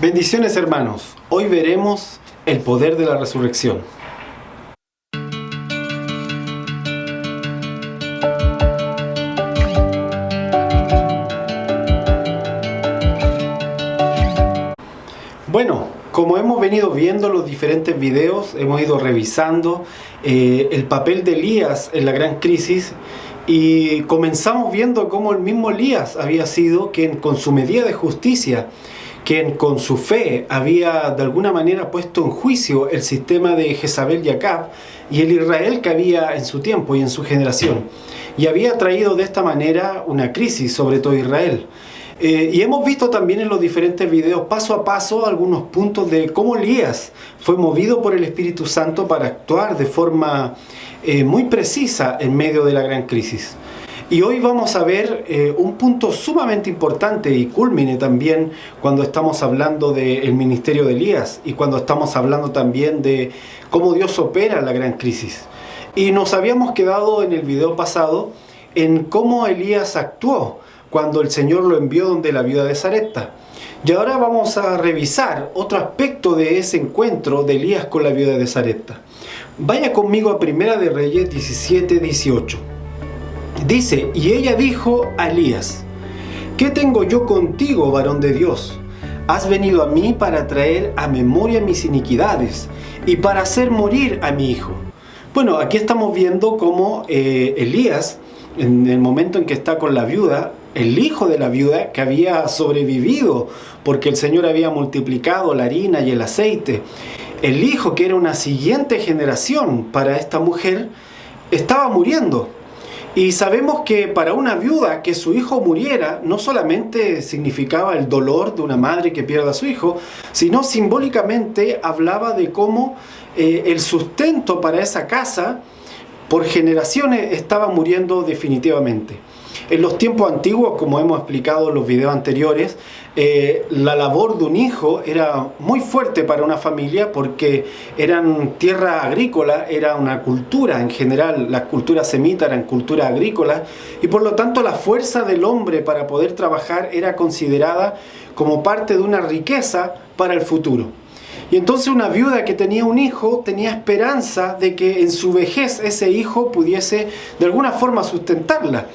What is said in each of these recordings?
Bendiciones, hermanos. Hoy veremos el poder de la resurrección. Bueno, como hemos venido viendo los diferentes videos, hemos ido revisando el papel de Elías en la gran crisis y comenzamos viendo cómo el mismo Elías había sido quien con su medida de justicia, quien con su fe había de alguna manera puesto en juicio el sistema de Jezabel y Acab y el Israel que había en su tiempo y en su generación. Y había traído de esta manera una crisis sobre todo Israel. Y hemos visto también en los diferentes videos paso a paso algunos puntos de cómo Elías fue movido por el Espíritu Santo para actuar de forma muy precisa en medio de la gran crisis. Y hoy vamos a ver un punto sumamente importante y cúlmine también cuando estamos hablando del ministerio de Elías y cuando estamos hablando también de cómo Dios opera la gran crisis. Y nos habíamos quedado en el video pasado en cómo Elías actuó cuando el Señor lo envió donde la viuda de Sarepta. Y ahora vamos a revisar otro aspecto de ese encuentro de Elías con la viuda de Sarepta. Vaya conmigo a Primera de Reyes 17:18. Dice, y ella dijo a Elías, ¿qué tengo yo contigo, varón de Dios? Has venido a mí para traer a memoria mis iniquidades y para hacer morir a mi hijo. Bueno, aquí estamos viendo cómo Elías, en el momento en que está con la viuda, el hijo de la viuda que había sobrevivido porque el Señor había multiplicado la harina y el aceite, el hijo que era una siguiente generación para esta mujer, estaba muriendo. Y sabemos que para una viuda que su hijo muriera no solamente significaba el dolor de una madre que pierda a su hijo, sino simbólicamente hablaba de cómo el sustento para esa casa por generaciones estaba muriendo definitivamente. En los tiempos antiguos, como hemos explicado en los videos anteriores, la labor de un hijo era muy fuerte para una familia porque eran tierra agrícola, era una cultura en general, las culturas semitas eran culturas agrícolas y por lo tanto la fuerza del hombre para poder trabajar era considerada como parte de una riqueza para el futuro. Y entonces una viuda que tenía un hijo tenía esperanza de que en su vejez ese hijo pudiese de alguna forma sustentarla.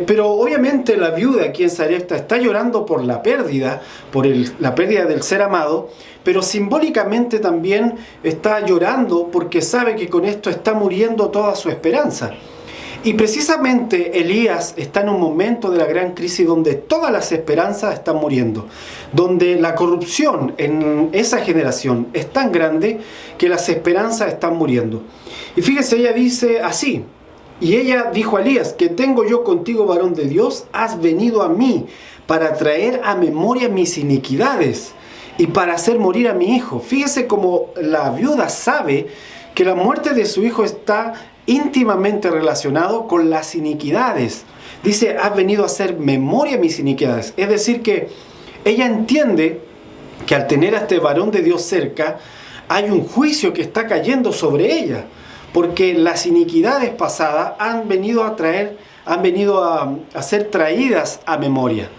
Pero obviamente la viuda aquí en Sarepta está llorando por la pérdida, la pérdida del ser amado, pero simbólicamente también está llorando porque sabe que con esto está muriendo toda su esperanza. Y precisamente Elías está en un momento de la gran crisis donde todas las esperanzas están muriendo, donde la corrupción en esa generación es tan grande que las esperanzas están muriendo. Y fíjese, ella dice así, y ella dijo a Elías, ¿qué tengo yo contigo, varón de Dios? Has venido a mí para traer a memoria mis iniquidades y para hacer morir a mi hijo. Fíjese cómo la viuda sabe que la muerte de su hijo está íntimamente relacionado con las iniquidades. Dice, has venido a hacer memoria mis iniquidades. Es decir que ella entiende que al tener a este varón de Dios cerca, hay un juicio que está cayendo sobre ella, porque las iniquidades pasadas han venido a ser traídas a memoria.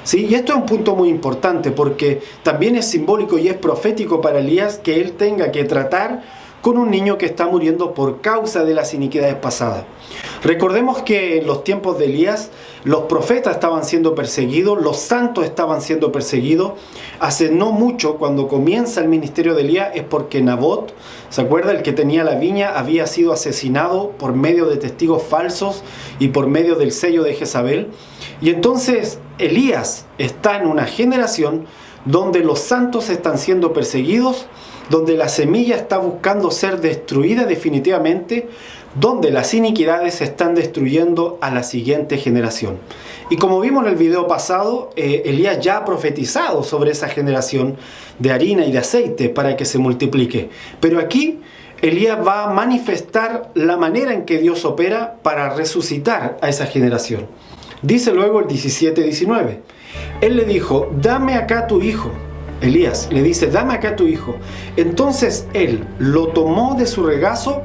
¿Sí? Y esto es un punto muy importante porque también es simbólico y es profético para Elías que él tenga que tratar con un niño que está muriendo por causa de las iniquidades pasadas. Recordemos que en los tiempos de Elías los profetas estaban siendo perseguidos, los santos estaban siendo perseguidos. Hace no mucho, cuando comienza el ministerio de Elías, es porque Nabot, ¿se acuerda? El que tenía la viña, había sido asesinado por medio de testigos falsos y por medio del sello de Jezabel. Y entonces Elías está en una generación donde los santos están siendo perseguidos, donde la semilla está buscando ser destruida definitivamente, donde las iniquidades están destruyendo a la siguiente generación. Y como vimos en el video pasado, Elías ya ha profetizado sobre esa generación de harina y de aceite para que se multiplique. Pero aquí Elías va a manifestar la manera en que Dios opera para resucitar a esa generación. Dice luego el 17-19. Él le dijo, dame acá tu hijo. Elías le dice, dame acá tu hijo. Entonces él lo tomó de su regazo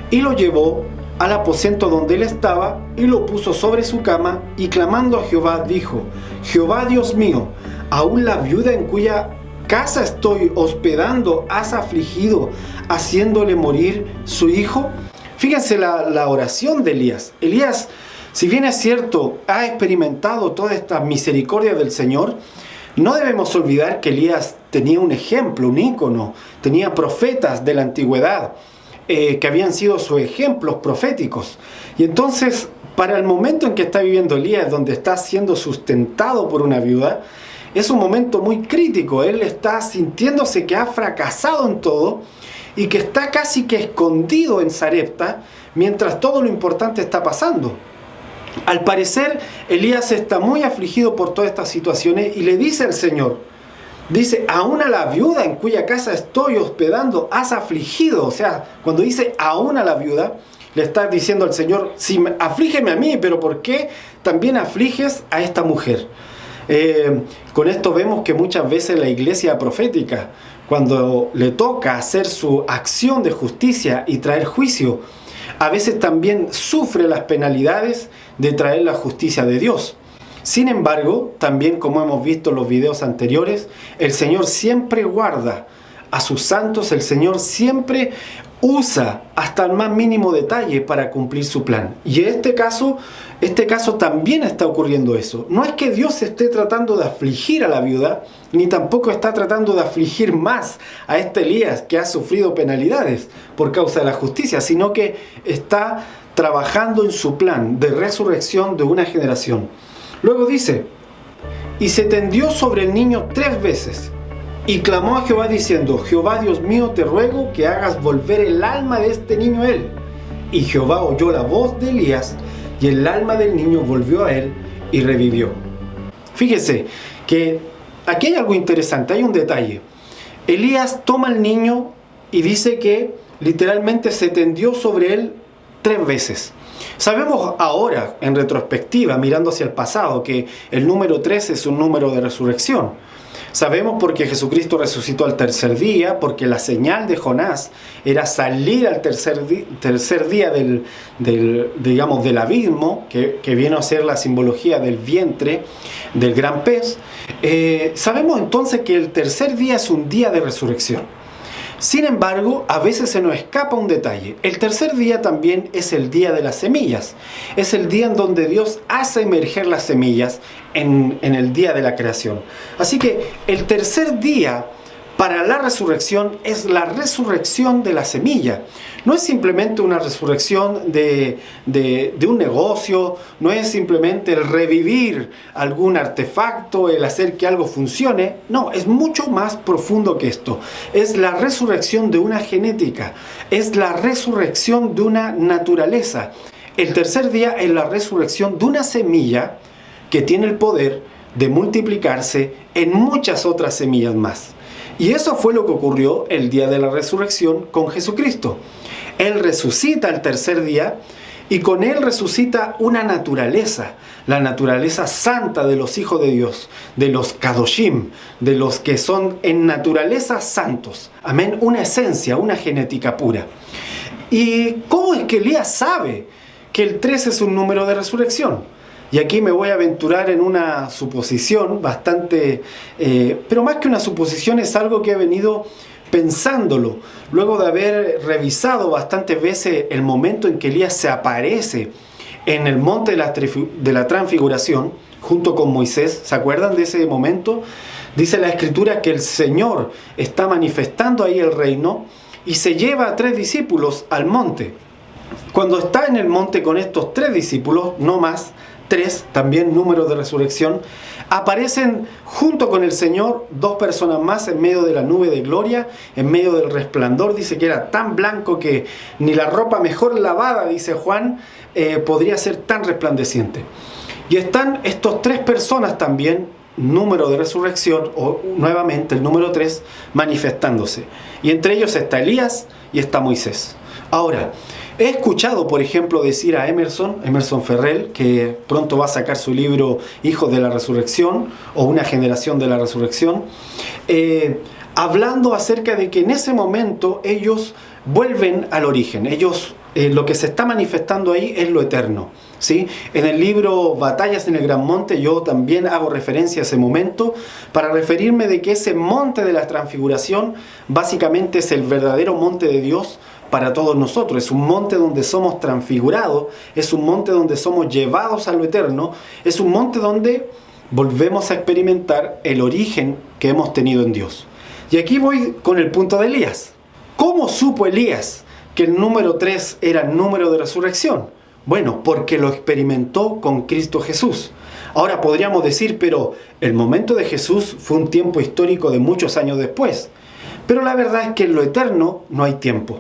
y lo llevó al aposento donde él estaba y lo puso sobre su cama y clamando a Jehová dijo, Jehová Dios mío, aún la viuda en cuya casa estoy hospedando, has afligido, haciéndole morir su hijo. Fíjense la oración de Elías. Elías, si bien es cierto, ha experimentado toda esta misericordia del Señor, no debemos olvidar que Elías tenía un ejemplo, un ícono, tenía profetas de la antigüedad que habían sido sus ejemplos proféticos. Y entonces, para el momento en que está viviendo Elías, donde está siendo sustentado por una viuda, es un momento muy crítico. Él está sintiéndose que ha fracasado en todo y que está casi que escondido en Sarepta mientras todo lo importante está pasando. Al parecer, Elías está muy afligido por todas estas situaciones y le dice al Señor, dice, aún a la viuda en cuya casa estoy hospedando, has afligido. O sea, cuando dice aún a la viuda, le está diciendo al Señor, sí, aflígeme a mí, pero ¿por qué también afliges a esta mujer? Con esto vemos que muchas veces la iglesia profética, cuando le toca hacer su acción de justicia y traer juicio, a veces también sufre las penalidades de traer la justicia de Dios. Sin embargo, también como hemos visto en los videos anteriores, el Señor siempre guarda a sus santos, el Señor siempre usa hasta el más mínimo detalle para cumplir su plan. Y en este caso también está ocurriendo eso. No es que Dios esté tratando de afligir a la viuda, ni tampoco está tratando de afligir más a este Elías que ha sufrido penalidades por causa de la justicia, sino que está trabajando en su plan de resurrección de una generación. Luego dice, y se tendió sobre el niño 3 veces, y clamó a Jehová diciendo, Jehová Dios mío, te ruego que hagas volver el alma de este niño a él. Y Jehová oyó la voz de Elías, y el alma del niño volvió a él y revivió. Fíjese que aquí hay algo interesante, hay un detalle. Elías toma al niño y dice que literalmente se tendió sobre él 3 veces. Sabemos ahora, en retrospectiva, mirando hacia el pasado, que el número 3 es un número de resurrección. Sabemos porque Jesucristo resucitó al tercer día, porque la señal de Jonás era salir al tercer día del abismo, que viene a ser la simbología del vientre del gran pez. Sabemos entonces que el tercer día es un día de resurrección. Sin embargo, a veces se nos escapa un detalle. El tercer día también es el día de las semillas. Es el día en donde Dios hace emerger las semillas en el día de la creación. Así que el tercer día para la resurrección es la resurrección de la semilla. No es simplemente una resurrección de un negocio, no es simplemente el revivir algún artefacto, el hacer que algo funcione. No, es mucho más profundo que esto. Es la resurrección de una genética, es la resurrección de una naturaleza. El tercer día es la resurrección de una semilla que tiene el poder de multiplicarse en muchas otras semillas más. Y eso fue lo que ocurrió el día de la resurrección con Jesucristo. Él resucita el tercer día y con él resucita una naturaleza, la naturaleza santa de los hijos de Dios, de los Kadoshim, de los que son en naturaleza santos. Amén, una esencia, una genética pura. ¿Y cómo es que Elías sabe que el 3 es un número de resurrección? Y aquí me voy a aventurar en una suposición bastante, pero más que una suposición es algo que he venido pensándolo, luego de haber revisado bastantes veces el momento en que Elías se aparece en el monte de la transfiguración, junto con Moisés. ¿Se acuerdan de ese momento? Dice la Escritura que el Señor está manifestando ahí el reino y se lleva a 3 discípulos al monte. Cuando está en el monte con estos 3 discípulos, no más, 3, también número de resurrección, aparecen junto con el Señor 2 personas más en medio de la nube de gloria, en medio del resplandor. Dice que era tan blanco que ni la ropa mejor lavada, dice Juan, podría ser tan resplandeciente. Y están estos 3 personas también, número de resurrección, o nuevamente el número 3, manifestándose. Y entre ellos está Elías y está Moisés. Ahora, he escuchado, por ejemplo, decir a Emerson Ferrell, que pronto va a sacar su libro Hijos de la Resurrección, o Una Generación de la Resurrección, hablando acerca de que en ese momento ellos vuelven al origen. Ellos lo que se está manifestando ahí es lo eterno, ¿sí? En el libro Batallas en el Gran Monte yo también hago referencia a ese momento para referirme de que ese monte de la transfiguración básicamente es el verdadero monte de Dios para todos nosotros. Es un monte donde somos transfigurados, es un monte donde somos llevados a lo eterno, es un monte donde volvemos a experimentar el origen que hemos tenido en Dios. Y aquí voy con el punto de Elías. ¿Cómo supo Elías que el número 3 era el número de resurrección? Bueno, porque lo experimentó con Cristo Jesús. Ahora podríamos decir, pero el momento de Jesús fue un tiempo histórico de muchos años después. Pero la verdad es que en lo eterno no hay tiempo.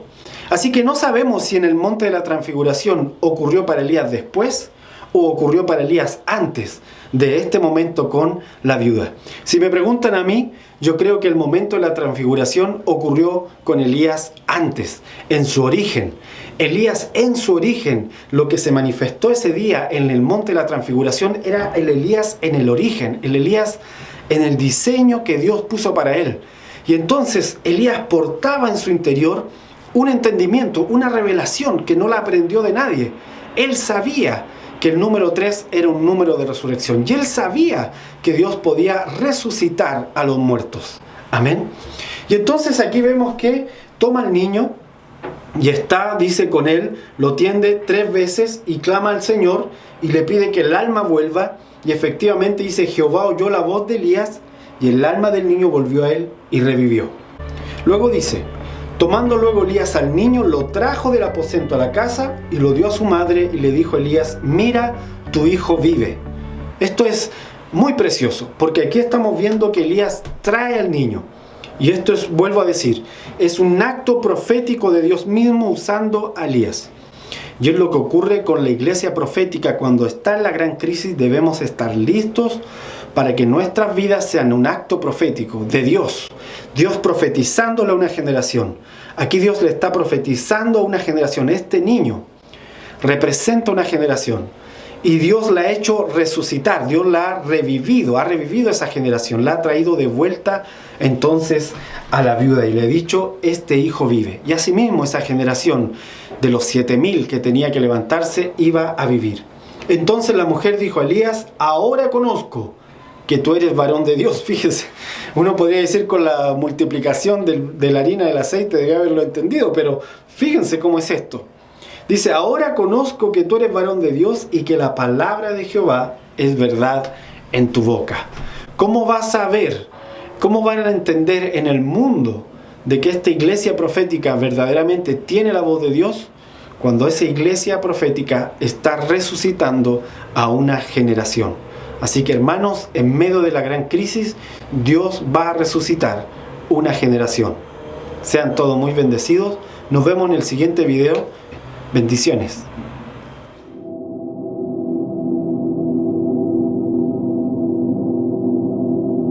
Así que no sabemos si en el monte de la transfiguración ocurrió para Elías después o ocurrió para Elías antes de este momento con la viuda. Si me preguntan a mí, yo creo que el momento de la transfiguración ocurrió con Elías antes, en su origen. Elías en su origen, lo que se manifestó ese día en el monte de la transfiguración era el Elías en el origen, el Elías en el diseño que Dios puso para él. Y entonces Elías portaba en su interior un entendimiento, una revelación que no la aprendió de nadie. Él sabía que el número 3 era un número de resurrección. Y él sabía que Dios podía resucitar a los muertos. Amén. Y entonces aquí vemos que toma al niño y está, dice, con él, lo tiende 3 veces y clama al Señor y le pide que el alma vuelva. Y efectivamente dice, Jehová oyó la voz de Elías y el alma del niño volvió a él y revivió. Luego dice, tomando luego Elías al niño, lo trajo del aposento a la casa y lo dio a su madre y le dijo a Elías, mira, tu hijo vive. Esto es muy precioso, porque aquí estamos viendo que Elías trae al niño. Y esto es, vuelvo a decir, es un acto profético de Dios mismo usando a Elías. Y es lo que ocurre con la iglesia profética. Cuando está en la gran crisis debemos estar listos para que nuestras vidas sean un acto profético de Dios. Dios profetizándole a una generación. Aquí Dios le está profetizando a una generación. Este niño representa una generación. Y Dios la ha hecho resucitar. Dios la ha revivido esa generación. La ha traído de vuelta entonces a la viuda. Y le ha dicho, este hijo vive. Y asimismo esa generación de los 7,000 que tenía que levantarse iba a vivir. Entonces la mujer dijo a Elías, ahora conozco que tú eres varón de Dios. Fíjese, uno podría decir con la multiplicación de la harina del aceite debe haberlo entendido, pero fíjense cómo es esto. Dice, ahora conozco que tú eres varón de Dios y que la palabra de Jehová es verdad en tu boca. ¿Cómo vas a ver? ¿Cómo van a entender en el mundo de que esta iglesia profética verdaderamente tiene la voz de Dios? Cuando esa iglesia profética está resucitando a una generación. Así que hermanos, en medio de la gran crisis, Dios va a resucitar una generación. Sean todos muy bendecidos. Nos vemos en el siguiente video. Bendiciones.